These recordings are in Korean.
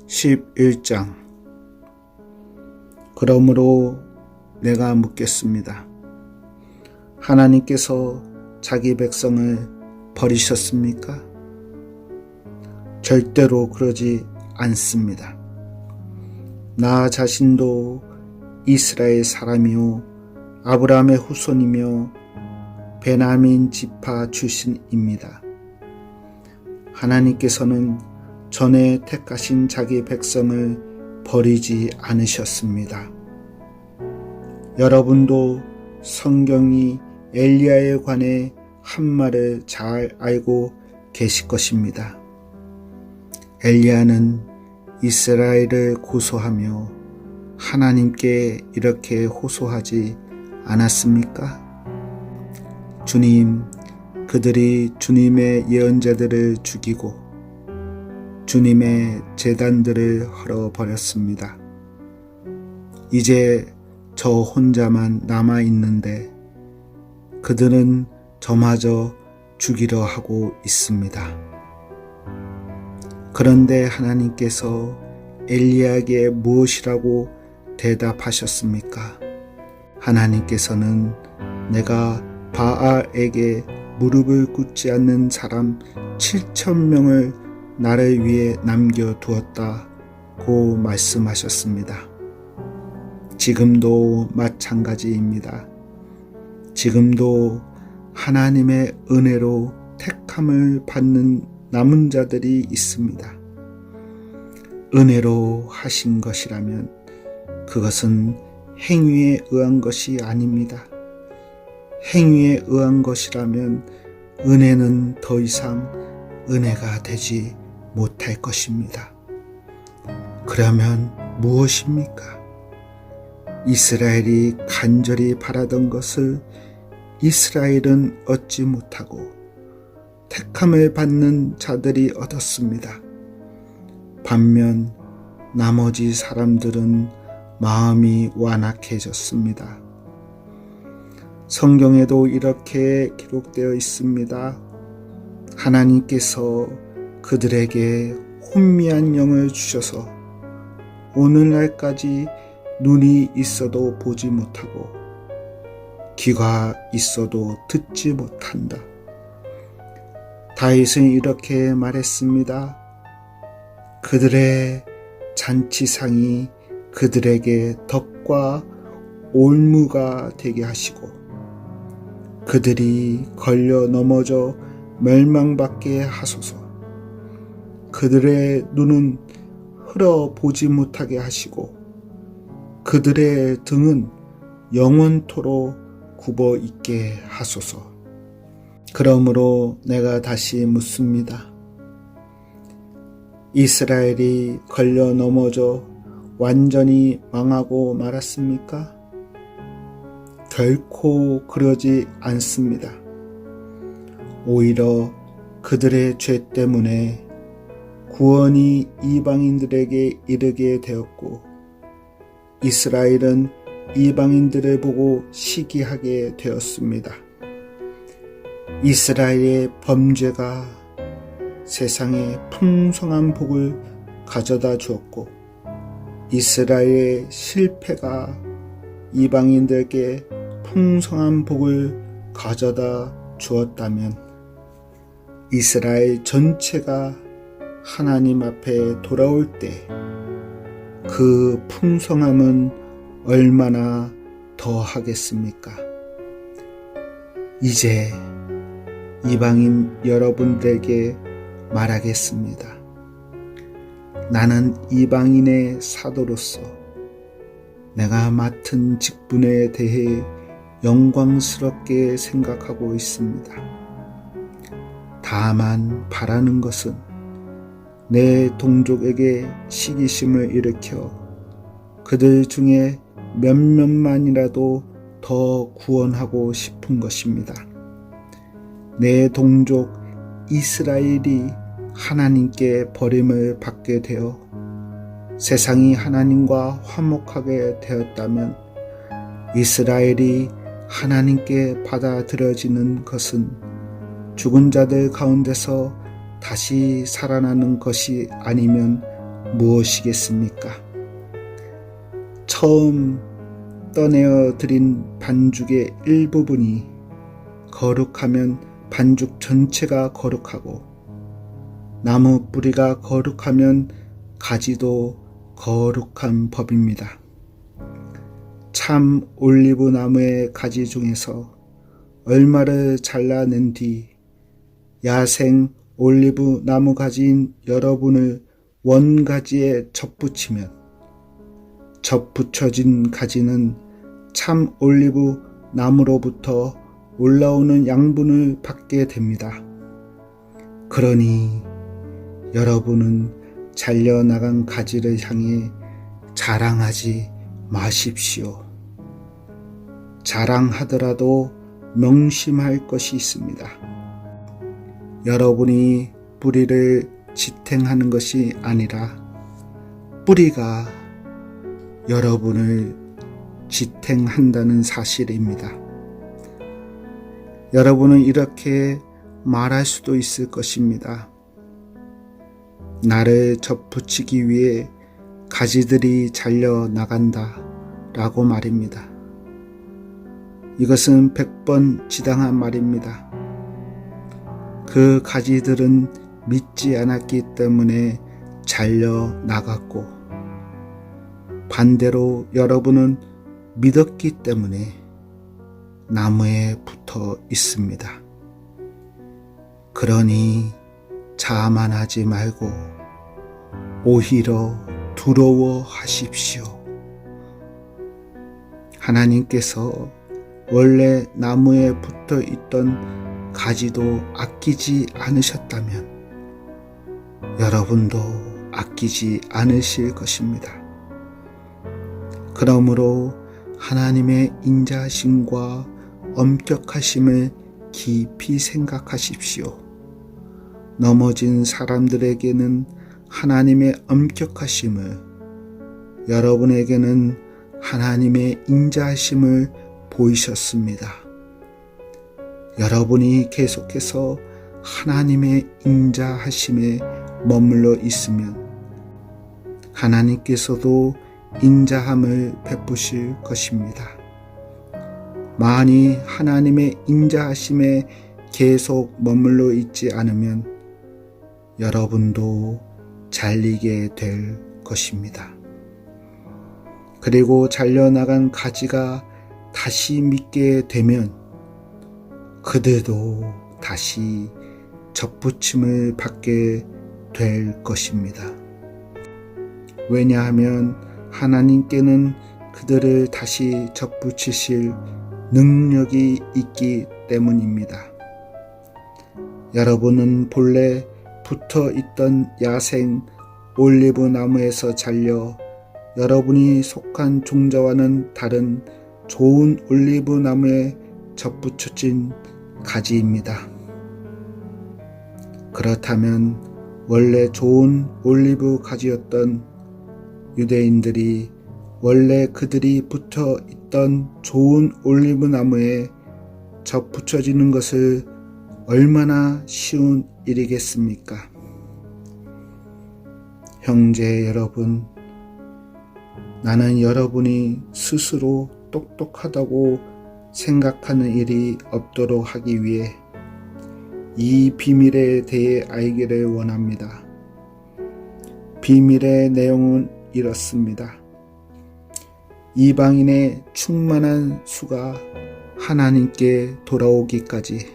11장. 그러므로 내가 묻겠습니다. 하나님께서 자기 백성을 버리셨습니까? 절대로 그러지 않습니다. 나 자신도 이스라엘 사람이요 아브라함의 후손이며 베냐민 지파 출신입니다. 하나님께서는 전에 택하신 자기 백성을 버리지 않으셨습니다. 여러분도 성경이 엘리야에 관해 한 말을 잘 알고 계실 것입니다. 엘리야는 이스라엘을 고소하며 하나님께 이렇게 호소하지 않았습니까? 주님, 그들이 주님의 예언자들을 죽이고 주님의 제단들을 헐어버렸습니다. 이제 저 혼자만 남아있는데 그들은 저마저 죽이려 하고 있습니다. 그런데 하나님께서 엘리야에게 무엇이라고 대답하셨습니까? 하나님께서는 내가 바알에게 무릎을 꿇지 않는 사람 7,000명을 나를 위해 남겨두었다고 말씀하셨습니다. 지금도 마찬가지입니다. 지금도 하나님의 은혜로 택함을 받는 남은 자들이 있습니다. 은혜로 하신 것이라면 그것은 행위에 의한 것이 아닙니다. 행위에 의한 것이라면 은혜는 더 이상 은혜가 되지 못할 것입니다. 그러면 무엇입니까? 이스라엘이 간절히 바라던 것을 이스라엘은 얻지 못하고 택함을 받는 자들이 얻었습니다. 반면 나머지 사람들은 마음이 완악해졌습니다. 성경에도 이렇게 기록되어 있습니다. 하나님께서 그들에게 혼미한 영을 주셔서 오늘날까지 눈이 있어도 보지 못하고 귀가 있어도 듣지 못한다. 다윗은 이렇게 말했습니다. 그들의 잔치상이 그들에게 덕과 올무가 되게 하시고 그들이 걸려 넘어져 멸망받게 하소서. 그들의 눈은 흘어 보지 못하게 하시고 그들의 등은 영원토록 굽어 있게 하소서. 그러므로 내가 다시 묻습니다. 이스라엘이 걸려 넘어져 완전히 망하고 말았습니까? 결코 그러지 않습니다. 오히려 그들의 죄 때문에 구원이 이방인들에게 이르게 되었고 이스라엘은 이방인들을 보고 시기하게 되었습니다. 이스라엘의 범죄가 세상에 풍성한 복을 가져다 주었고 이스라엘의 실패가 이방인들에게 풍성한 복을 가져다 주었다면 이스라엘 전체가 하나님 앞에 돌아올 때 그 풍성함은 얼마나 더 하겠습니까? 이제 이방인 여러분들에게 말하겠습니다. 나는 이방인의 사도로서 내가 맡은 직분에 대해 영광스럽게 생각하고 있습니다. 다만 바라는 것은 내 동족에게 시기심을 일으켜 그들 중에 몇몇만이라도 더 구원하고 싶은 것입니다. 내 동족 이스라엘이 하나님께 버림을 받게 되어 세상이 하나님과 화목하게 되었다면 이스라엘이 하나님께 받아들여지는 것은 죽은 자들 가운데서 다시 살아나는 것이 아니면 무엇이겠습니까? 처음 떠내어 드린 반죽의 일부분이 거룩하면 반죽 전체가 거룩하고, 나무 뿌리가 거룩하면 가지도 거룩한 법입니다. 참 올리브 나무의 가지 중에서 얼마를 잘라낸 뒤 야생 올리브 나무 가지인 여러분을 원가지에 접붙이면 접붙여진 가지는 참 올리브 나무로부터 올라오는 양분을 받게 됩니다. 그러니 여러분은 잘려나간 가지를 향해 자랑하지 마십시오. 자랑하더라도 명심할 것이 있습니다. 여러분이 뿌리를 지탱하는 것이 아니라 뿌리가 여러분을 지탱한다는 사실입니다. 여러분은 이렇게 말할 수도 있을 것입니다. 나를 접붙이기 위해 가지들이 잘려 나간다 라고 말입니다. 이것은 100번 지당한 말입니다. 그 가지들은 믿지 않았기 때문에 잘려 나갔고, 반대로 여러분은 믿었기 때문에 나무에 붙어 있습니다. 그러니 자만하지 말고 오히려 두려워하십시오. 하나님께서 원래 나무에 붙어 있던 가지도 아끼지 않으셨다면 여러분도 아끼지 않으실 것입니다. 그러므로 하나님의 인자하심과 엄격하심을 깊이 생각하십시오. 넘어진 사람들에게는 하나님의 엄격하심을, 여러분에게는 하나님의 인자하심을 보이셨습니다. 여러분이 계속해서 하나님의 인자하심에 머물러 있으면 하나님께서도 인자함을 베푸실 것입니다. 만일 하나님의 인자하심에 계속 머물러 있지 않으면 여러분도 잘리게 될 것입니다. 그리고 잘려나간 가지가 다시 믿게 되면 그들도 다시 접붙임을 받게 될 것입니다. 왜냐하면 하나님께는 그들을 다시 접붙이실 능력이 있기 때문입니다. 여러분은 본래 붙어 있던 야생 올리브 나무에서 잘려 여러분이 속한 종자와는 다른 좋은 올리브 나무에 접붙여진 가지입니다. 그렇다면 원래 좋은 올리브 가지였던 유대인들이 원래 그들이 붙어 있던 좋은 올리브 나무에 접붙여지는 것을 얼마나 쉬운 일이겠습니까? 형제 여러분, 나는 여러분이 스스로 똑똑하다고 생각하는 일이 없도록 하기 위해 이 비밀에 대해 알기를 원합니다. 비밀의 내용은 이렇습니다. 이방인의 충만한 수가 하나님께 돌아오기까지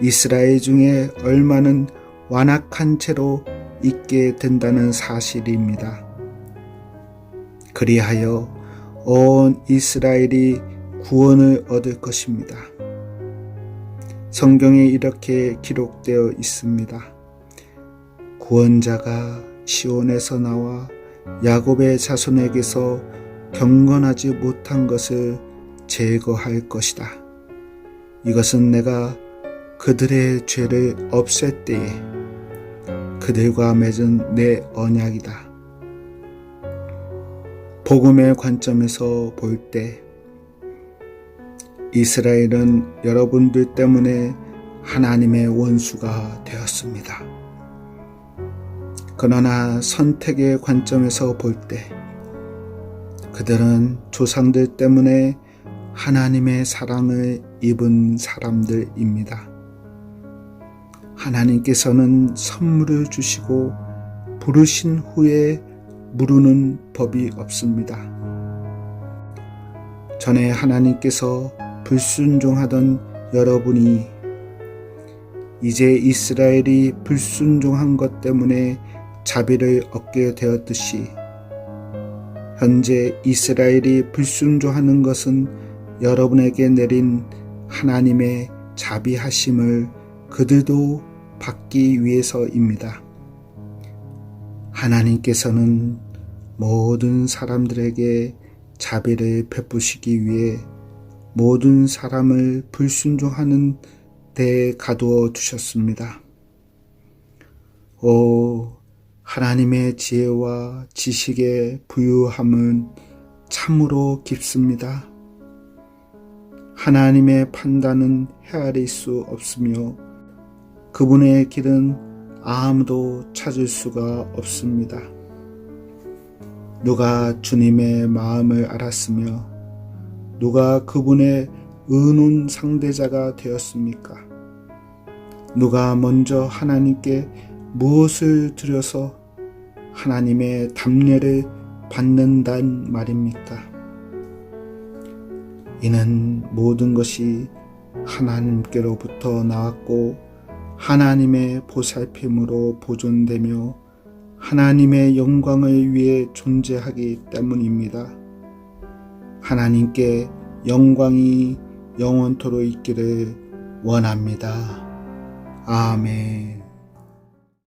이스라엘 중에 얼마는 완악한 채로 있게 된다는 사실입니다. 그리하여 온 이스라엘이 구원을 얻을 것입니다. 성경에 이렇게 기록되어 있습니다. 구원자가 시온에서 나와 야곱의 자손에게서 경건하지 못한 것을 제거할 것이다. 이것은 내가 그들의 죄를 없앨 때에 그들과 맺은 내 언약이다. 복음의 관점에서 볼 때 이스라엘은 여러분들 때문에 하나님의 원수가 되었습니다. 그러나 선택의 관점에서 볼 때 그들은 조상들 때문에 하나님의 사랑을 입은 사람들입니다. 하나님께서는 선물을 주시고 부르신 후에 무르는 법이 없습니다. 전에 하나님께서 불순종하던 여러분이 이제 이스라엘이 불순종한 것 때문에 자비를 얻게 되었듯이 현재 이스라엘이 불순종하는 것은 여러분에게 내린 하나님의 자비하심을 그들도 받기 위해서입니다. 하나님께서는 모든 사람들에게 자비를 베푸시기 위해 모든 사람을 불순종하는 데에 가두어 두셨습니다. 하나님의 지혜와 지식의 부유함은 참으로 깊습니다. 하나님의 판단은 헤아릴 수 없으며 그분의 길은 아무도 찾을 수가 없습니다. 누가 주님의 마음을 알았으며 누가 그분의 의논 상대자가 되었습니까? 누가 먼저 하나님께 무엇을 드려서 하나님의 답례를 받는단 말입니까? 이는 모든 것이 하나님께로부터 나왔고 하나님의 보살핌으로 보존되며 하나님의 영광을 위해 존재하기 때문입니다. 하나님께 영광이 영원토록 있기를 원합니다. 아멘.